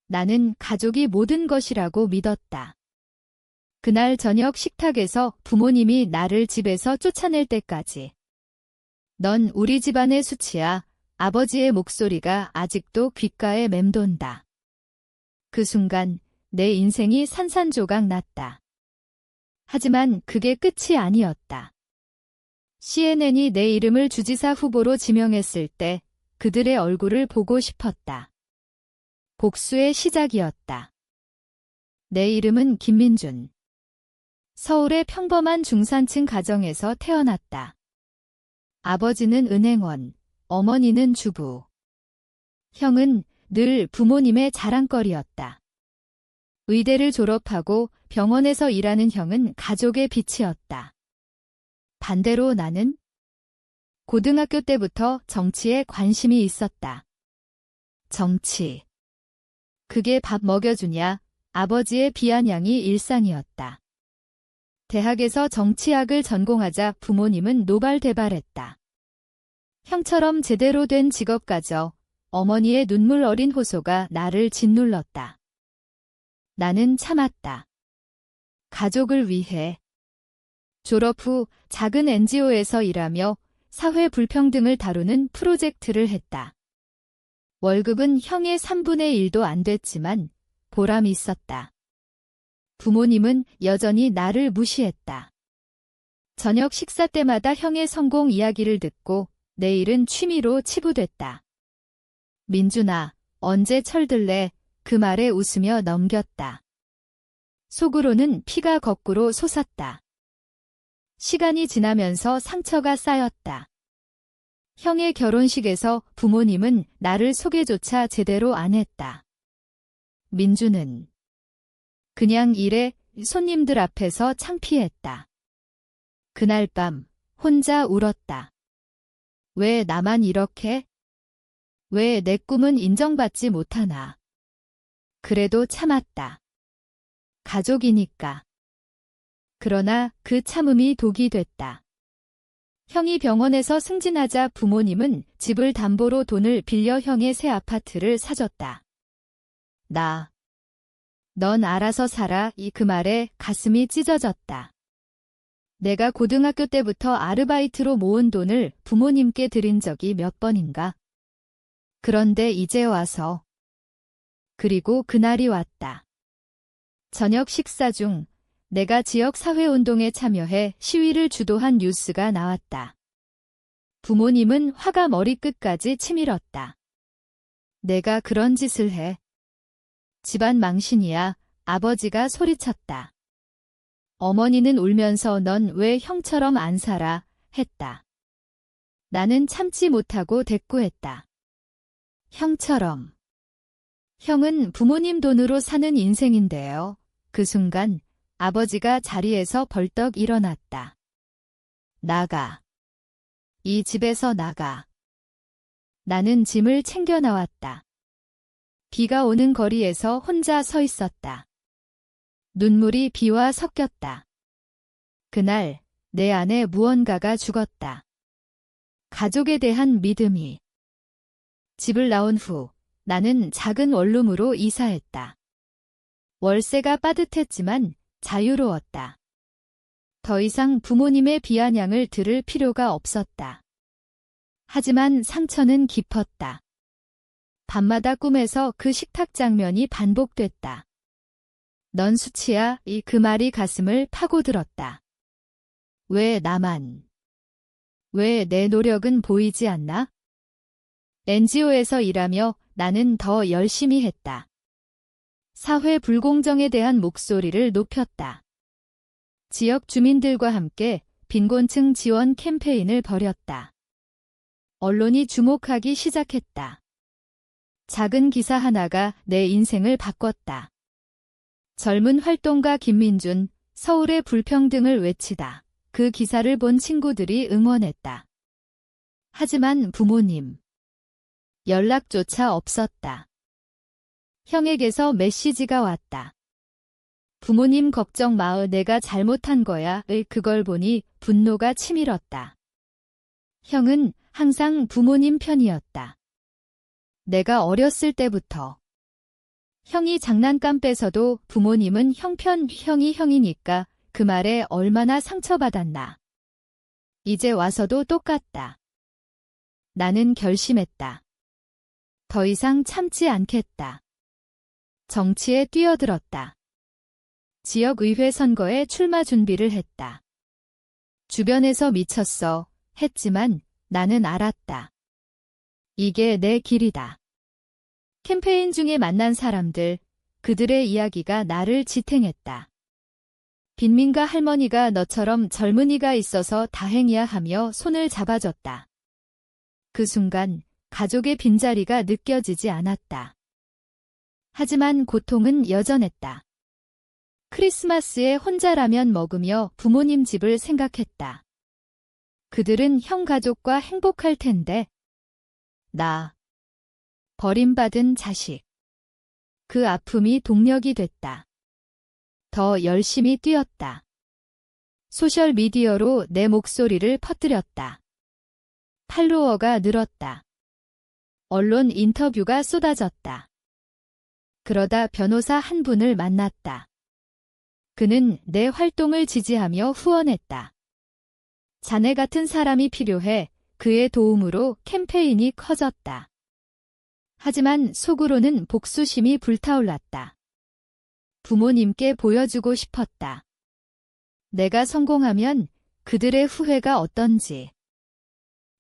나는 가족이 모든 것이라고 믿었다. 그날 저녁 식탁에서 부모님이 나를 집에서 쫓아낼 때까지. 넌 우리 집안의 수치야. 아버지의 목소리가 아직도 귓가에 맴돈다. 그 순간 내 인생이 산산조각 났다. 하지만 그게 끝이 아니었다. CNN이 내 이름을 주지사 후보로 지명했을 때 그들의 얼굴을 보고 싶었다. 복수의 시작이었다. 내 이름은 김민준. 서울의 평범한 중산층 가정에서 태어났다. 아버지는 은행원, 어머니는 주부. 형은 늘 부모님의 자랑거리였다. 의대를 졸업하고 병원에서 일하는 형은 가족의 빛이었다. 반대로 나는 고등학교 때부터 정치에 관심이 있었다. 정치. 그게 밥 먹여주냐? 아버지의 비아냥이 일상이었다. 대학에서 정치학을 전공하자 부모님은 노발대발했다. 형처럼 제대로 된 직업 가져. 어머니의 눈물 어린 호소가 나를 짓눌렀다. 나는 참았다. 가족을 위해. 졸업 후 작은 NGO에서 일하며 사회 불평등을 다루는 프로젝트를 했다. 월급은 형의 3분의 1도 안 됐지만 보람이 있었다. 부모님은 여전히 나를 무시했다. 저녁 식사 때마다 형의 성공 이야기를 듣고 내일은 취미로 치부됐다. 민준아, 언제 철들래? 그 말에 웃으며 넘겼다. 속으로는 피가 거꾸로 솟았다. 시간이 지나면서 상처가 쌓였다. 형의 결혼식에서 부모님은 나를 소개조차 제대로 안 했다. 민준은 그냥 일해. 손님들 앞에서 창피했다. 그날 밤 혼자 울었다. 왜 나만 이렇게? 왜 내 꿈은 인정받지 못하나? 그래도 참았다. 가족이니까. 그러나 그 참음이 독이 됐다. 형이 병원에서 승진하자 부모님은 집을 담보로 돈을 빌려 형의 새 아파트를 사줬다. 넌 알아서 살아. 그 말에 가슴이 찢어졌다. 내가 고등학교 때부터 아르바이트로 모은 돈을 부모님께 드린 적이 몇 번인가? 그런데 이제 와서. 그리고 그날이 왔다. 저녁 식사 중 내가 지역 사회운동에 참여해 시위를 주도한 뉴스가 나왔다. 부모님은 화가 머리끝까지 치밀었다. 내가 그런 짓을 해. 집안 망신이야. 아버지가 소리쳤다. 어머니는 울면서 넌 왜 형처럼 안 살아? 했다. 나는 참지 못하고 대꾸했다. 형처럼. 형은 부모님 돈으로 사는 인생인데요. 그 순간 아버지가 자리에서 벌떡 일어났다. 나가. 이 집에서 나가. 나는 짐을 챙겨 나왔다. 비가 오는 거리에서 혼자 서 있었다. 눈물이 비와 섞였다. 그날 내 안에 무언가가 죽었다. 가족에 대한 믿음이. 집을 나온 후 나는 작은 원룸으로 이사했다. 월세가 빠듯했지만 자유로웠다. 더 이상 부모님의 비아냥을 들을 필요가 없었다. 하지만 상처는 깊었다. 밤마다 꿈에서 그 식탁 장면이 반복됐다. 넌 수치야. 그 말이 가슴을 파고들었다. 왜 나만? 왜 내 노력은 보이지 않나? NGO에서 일하며 나는 더 열심히 했다. 사회 불공정에 대한 목소리를 높였다. 지역 주민들과 함께 빈곤층 지원 캠페인을 벌였다. 언론이 주목하기 시작했다. 작은 기사 하나가 내 인생을 바꿨다. 젊은 활동가 김민준, 서울의 불평등을 외치다. 그 기사를 본 친구들이 응원했다. 하지만 부모님. 연락조차 없었다. 형에게서 메시지가 왔다. 부모님 걱정 마. 내가 잘못한 거야. 그걸 보니 분노가 치밀었다. 형은 항상 부모님 편이었다. 내가 어렸을 때부터. 형이 장난감 뺏어도 부모님은 형편, 형이 형이니까 그 말에 얼마나 상처받았나. 이제 와서도 똑같다. 나는 결심했다. 더 이상 참지 않겠다. 정치에 뛰어들었다. 지역의회 선거에 출마 준비를 했다. 주변에서 미쳤어 했지만 나는 알았다. 이게 내 길이다. 캠페인 중에 만난 사람들, 그들의 이야기가 나를 지탱했다. 빈민가 할머니가 너처럼 젊은이가 있어서 다행이야 하며 손을 잡아줬다. 그 순간 가족의 빈자리가 느껴지지 않았다. 하지만 고통은 여전했다. 크리스마스에 혼자 라면 먹으며 부모님 집을 생각했다. 그들은 형 가족과 행복할 텐데. 나. 버림받은 자식. 그 아픔이 동력이 됐다. 더 열심히 뛰었다. 소셜미디어로 내 목소리를 퍼뜨렸다. 팔로워가 늘었다. 언론 인터뷰가 쏟아졌다. 그러다 변호사 한 분을 만났다. 그는 내 활동을 지지하며 후원했다. 자네 같은 사람이 필요해. 그의 도움으로 캠페인이 커졌다. 하지만 속으로는 복수심이 불타올랐다. 부모님께 보여주고 싶었다. 내가 성공하면 그들의 후회가 어떤지.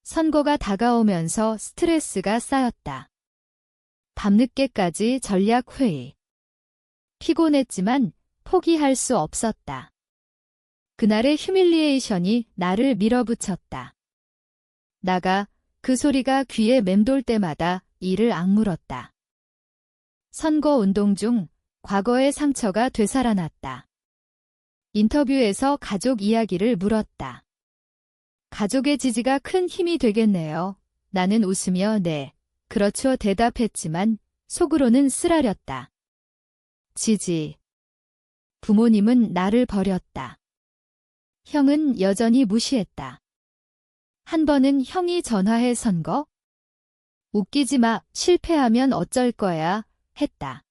선거가 다가오면서 스트레스가 쌓였다. 밤늦게까지 전략회의. 피곤했지만 포기할 수 없었다. 그날의 휴밀리에이션이 나를 밀어붙였다. 나가 그 소리가 귀에 맴돌 때마다 이를 악물었다. 선거운동 중 과거의 상처가 되살아났다. 인터뷰에서 가족 이야기를 물었다. 가족의 지지가 큰 힘이 되겠네요. 나는 웃으며 네, 그렇죠 대답했지만 속으로는 쓰라렸다. 지지. 부모님은 나를 버렸다. 형은 여전히 무시했다. 한 번은 형이 전화해 선거? 웃기지 마, 실패하면 어쩔 거야, 했다.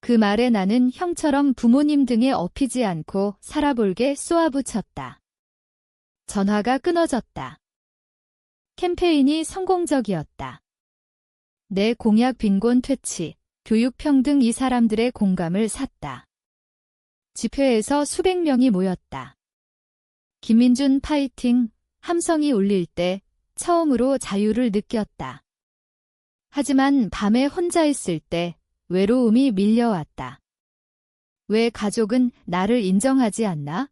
그 말에 나는 형처럼 부모님 등에 업히지 않고 살아볼게 쏘아붙였다. 전화가 끊어졌다. 캠페인이 성공적이었다. 내 공약 빈곤 퇴치, 교육 평등 이 사람들의 공감을 샀다. 집회에서 수백 명이 모였다. 김민준 파이팅, 함성이 울릴 때 처음으로 자유를 느꼈다. 하지만 밤에 혼자 있을 때 외로움이 밀려왔다. 왜 가족은 나를 인정하지 않나?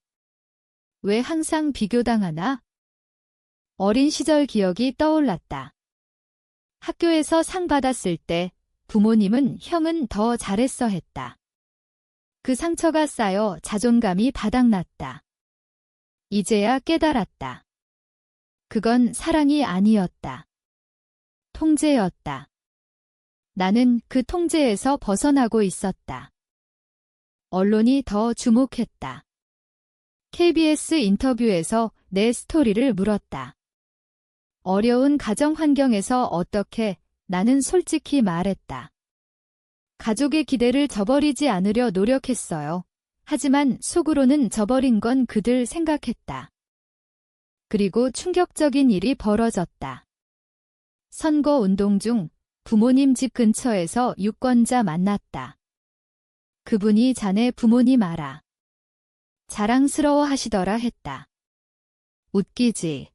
왜 항상 비교당하나? 어린 시절 기억이 떠올랐다. 학교에서 상 받았을 때 부모님은 형은 더 잘했어 했다. 그 상처가 쌓여 자존감이 바닥났다. 이제야 깨달았다. 그건 사랑이 아니었다. 통제였다. 나는 그 통제에서 벗어나고 있었다. 언론이 더 주목했다. KBS 인터뷰에서 내 스토리를 물었다. 어려운 가정 환경에서 어떻게, 나는 솔직히 말했다. 가족의 기대를 저버리지 않으려 노력했어요. 하지만 속으로는 저버린 건 그들 생각했다. 그리고 충격적인 일이 벌어졌다. 선거 운동 중 부모님 집 근처에서 유권자 만났다. 그분이 자네 부모님 알아. 자랑스러워 하시더라 했다. 웃기지.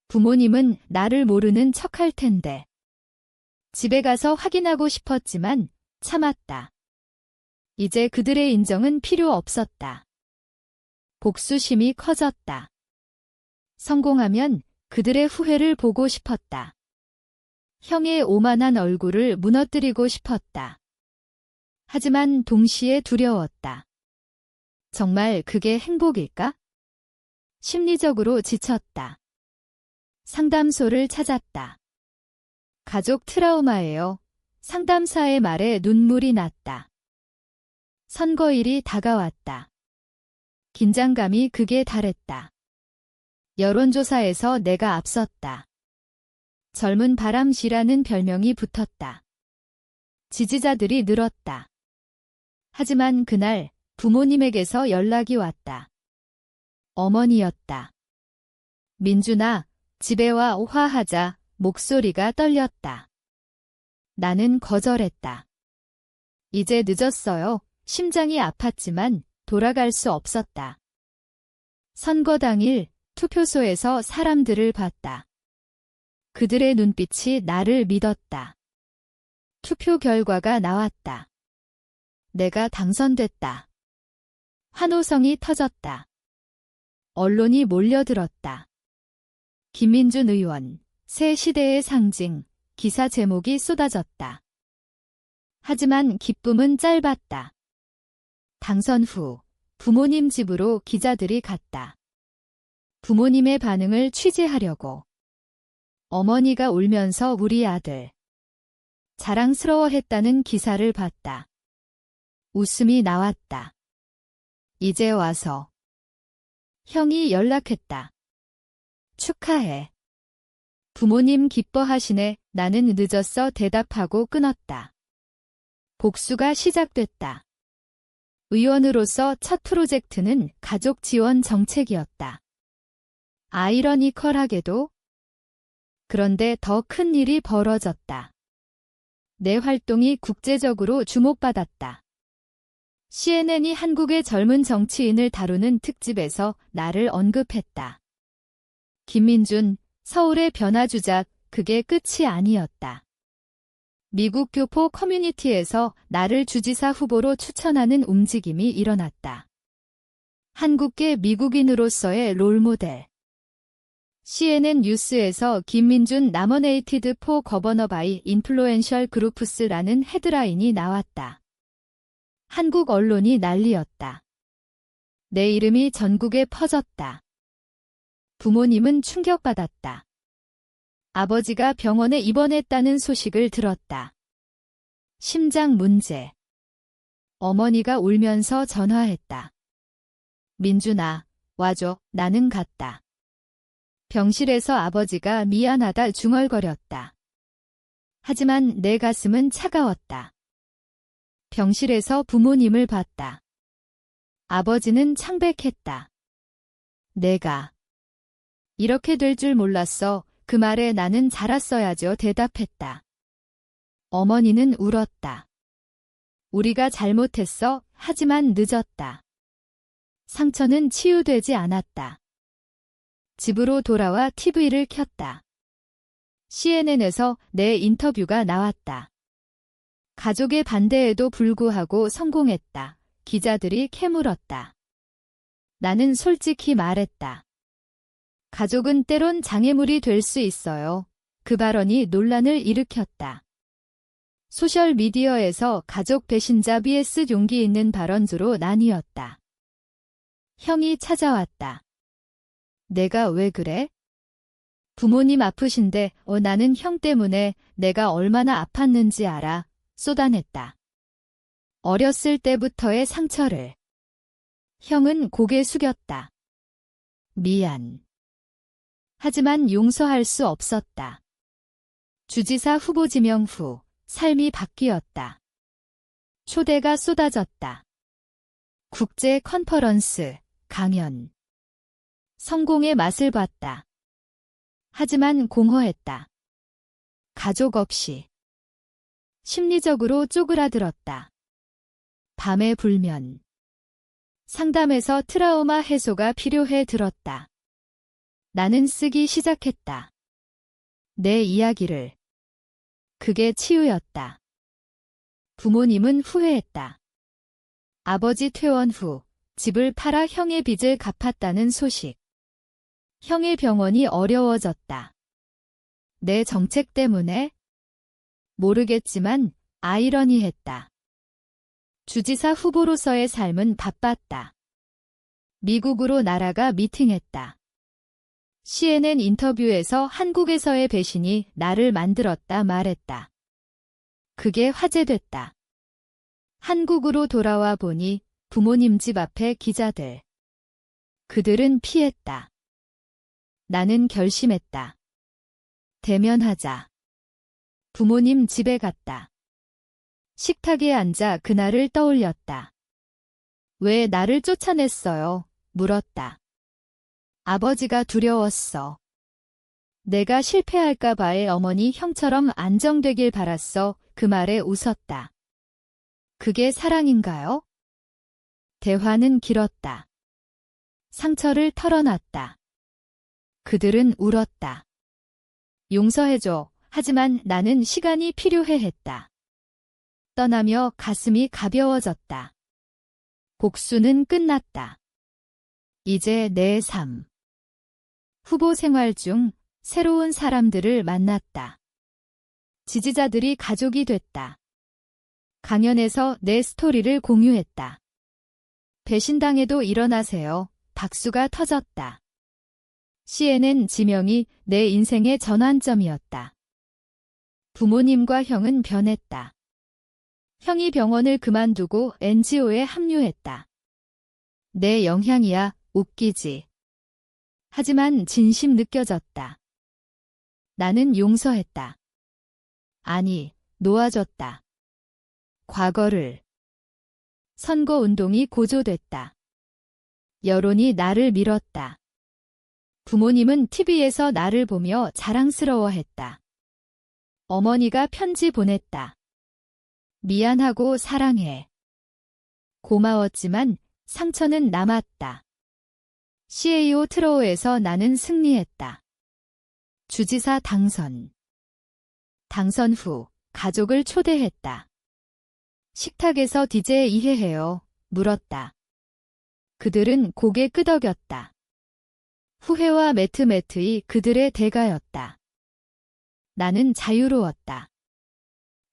부모님은 나를 모르는 척할 텐데. 집에 가서 확인하고 싶었지만 참았다. 이제 그들의 인정은 필요 없었다. 복수심이 커졌다. 성공하면 그들의 후회를 보고 싶었다. 형의 오만한 얼굴을 무너뜨리고 싶었다. 하지만 동시에 두려웠다. 정말 그게 행복일까? 심리적으로 지쳤다. 상담소를 찾았다. 가족 트라우마예요. 상담사의 말에 눈물이 났다. 선거일이 다가왔다. 긴장감이 극에 달했다. 여론조사에서 내가 앞섰다. 젊은 바람쥐라는 별명이 붙었다. 지지자들이 늘었다. 하지만 그날 부모님에게서 연락이 왔다. 어머니였다. 민준아, 집에 와 화하자. 목소리가 떨렸다. 나는 거절했다. 이제 늦었어요. 심장이 아팠지만 돌아갈 수 없었다. 선거 당일 투표소에서 사람들을 봤다. 그들의 눈빛이 나를 믿었다. 투표 결과가 나왔다. 내가 당선됐다. 환호성이 터졌다. 언론이 몰려들었다. 김민준 의원, 새 시대의 상징, 기사 제목이 쏟아졌다. 하지만 기쁨은 짧았다. 당선 후 부모님 집으로 기자들이 갔다. 부모님의 반응을 취재하려고. 어머니가 울면서 우리 아들 자랑스러워했다는 기사를 봤다. 웃음이 나왔다. 이제 와서. 형이 연락했다. 축하해. 부모님 기뻐하시네. 나는 늦었어 대답하고 끊었다. 복수가 시작됐다. 의원으로서 첫 프로젝트는 가족 지원 정책이었다. 아이러니컬하게도. 그런데 더 큰 일이 벌어졌다. 내 활동이 국제적으로 주목받았다. CNN이 한국의 젊은 정치인을 다루는 특집에서 나를 언급했다. 김민준, 서울의 변화주작, 그게 끝이 아니었다. 미국 교포 커뮤니티에서 나를 주지사 후보로 추천하는 움직임이 일어났다. 한국계 미국인으로서의 롤모델. CNN 뉴스에서 김민준 나머네이티드 포 거버너 바이 인플루엔셜 그룹스라는 헤드라인이 나왔다. 한국 언론이 난리였다. 내 이름이 전국에 퍼졌다. 부모님은 충격받았다. 아버지가 병원에 입원했다는 소식을 들었다. 심장 문제. 어머니가 울면서 전화했다. 민준아, 와줘. 나는 갔다. 병실에서 아버지가 미안하다 중얼거렸다. 하지만 내 가슴은 차가웠다. 병실에서 부모님을 봤다. 아버지는 창백했다. 내가 이렇게 될 줄 몰랐어. 그 말에 나는 자랐어야죠 대답했다. 어머니는 울었다. 우리가 잘못했어. 하지만 늦었다. 상처는 치유되지 않았다. 집으로 돌아와 TV를 켰다. CNN에서 내 인터뷰가 나왔다. 가족의 반대에도 불구하고 성공했다. 기자들이 캐물었다. 나는 솔직히 말했다. 가족은 때론 장애물이 될 수 있어요. 그 발언이 논란을 일으켰다. 소셜미디어에서 가족 배신자 vs 용기 있는 발언주로 나뉘었다. 형이 찾아왔다. 내가 왜 그래? 부모님 아프신데 나는 형 때문에 내가 얼마나 아팠는지 알아. 쏟아냈다. 어렸을 때부터의 상처를. 형은 고개 숙였다. 미안. 하지만 용서할 수 없었다. 주지사 후보 지명 후 삶이 바뀌었다. 초대가 쏟아졌다. 국제 컨퍼런스, 강연. 성공의 맛을 봤다. 하지만 공허했다. 가족 없이. 심리적으로 쪼그라들었다. 밤의 불면. 상담에서 트라우마 해소가 필요해 들었다. 나는 쓰기 시작했다. 내 이야기를. 그게 치유였다. 부모님은 후회했다. 아버지 퇴원 후 집을 팔아 형의 빚을 갚았다는 소식. 형의 병원이 어려워졌다. 내 정책 때문에? 모르겠지만 아이러니했다. 주지사 후보로서의 삶은 바빴다. 미국으로 날아가 미팅했다. CNN 인터뷰에서 한국에서의 배신이 나를 만들었다 말했다. 그게 화제됐다. 한국으로 돌아와 보니 부모님 집 앞에 기자들. 그들은 피했다. 나는 결심했다. 대면하자. 부모님 집에 갔다. 식탁에 앉아 그날을 떠올렸다. 왜 나를 쫓아냈어요? 물었다. 아버지가 두려웠어. 내가 실패할까 봐에 어머니 형처럼 안정되길 바랐어. 그 말에 웃었다. 그게 사랑인가요? 대화는 길었다. 상처를 털어놨다. 그들은 울었다. 용서해줘. 하지만 나는 시간이 필요해 했다. 떠나며 가슴이 가벼워졌다. 복수는 끝났다. 이제 내 삶. 후보 생활 중 새로운 사람들을 만났다. 지지자들이 가족이 됐다. 강연에서 내 스토리를 공유했다. 배신당해도 일어나세요. 박수가 터졌다. CNN 지명이 내 인생의 전환점이었다. 부모님과 형은 변했다. 형이 병원을 그만두고 NGO에 합류했다. 내 영향이야, 웃기지. 하지만 진심 느껴졌다. 나는 용서했다. 아니, 놓아줬다. 과거를. 선거운동이 고조됐다. 여론이 나를 밀었다. 부모님은 TV에서 나를 보며 자랑스러워했다. 어머니가 편지 보냈다. 미안하고 사랑해. 고마웠지만 상처는 남았다. CAO 트로우에서 나는 승리했다. 주지사 당선. 당선 후 가족을 초대했다. 식탁에서 DJ 이해해요. 물었다. 그들은 고개 끄덕였다. 후회와 매트매트이 그들의 대가였다. 나는 자유로웠다.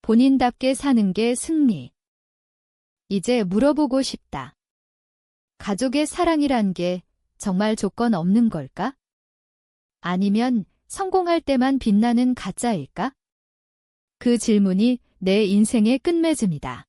본인답게 사는 게 승리. 이제 물어보고 싶다. 가족의 사랑이란 게 정말 조건 없는 걸까? 아니면 성공할 때만 빛나는 가짜일까? 그 질문이 내 인생의 끝맺음이다.